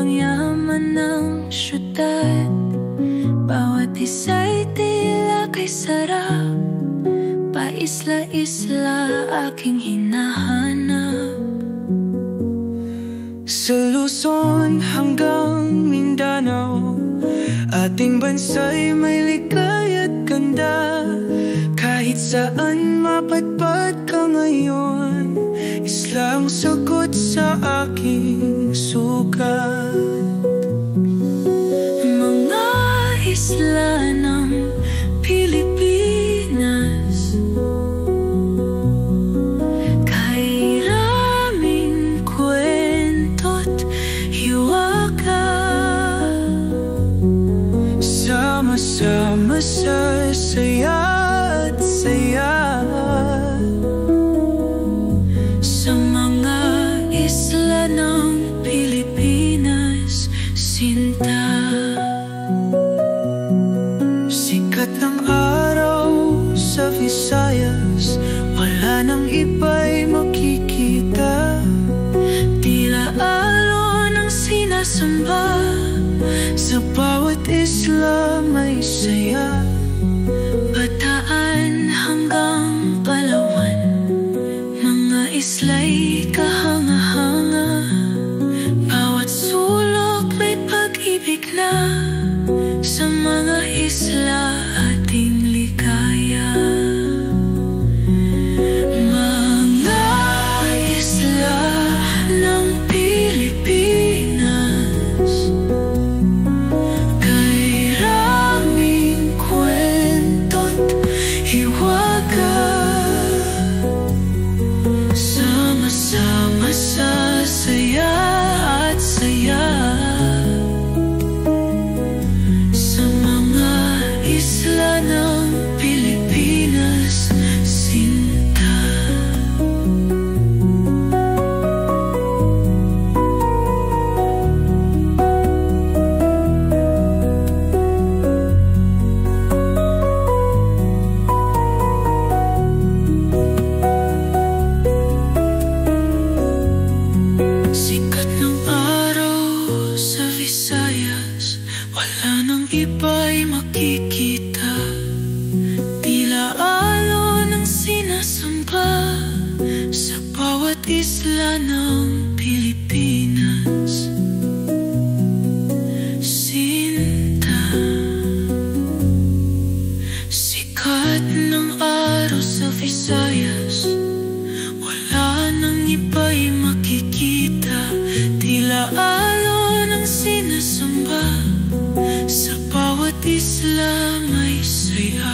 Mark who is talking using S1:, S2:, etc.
S1: Sobrang yaman ng syudad, bawat isa'y tila kay sarap. Pa-isla-isla aking hinahanap.
S2: Sa Luzon hanggang Mindanao, ating bansa'y may ligaya't ganda. Kahit saan mapadpad ka ngayon, isla ang sagot sa aking sugat.
S1: Mga isla ng Pilipinas, kay raming kwento't hiwaga.
S2: Sama-sama sa saya at saya.
S1: Sa mga isla ng Pilipinas, sinta.
S2: Sikat ang araw sa Visayas, wala nang iba'y makikita.
S1: Tila alon ang sinasamba,
S2: sa bawat isla may saya.
S1: Bataan hanggang Palawan, mga isla'y kahanga-hanga. Bawat sulok may pag-ibig na, sa mga isla ating ligaya. Mga isla ng Pilipinas, kay raming kwento't hiwaga. Sama-sama sa saya at saya. Sa mga isla ng Pilipinas, sinta. Sikat ng araw sa Visayas, wala nang iba'y makikita. Tila alon ang sinasamba, sa bawat isla ng Pilipinas, sinta. Sikat ng araw sa Visayas, wala nang iba'y makikita. Tila alon ang sinasamba, sa bawat isla may saya.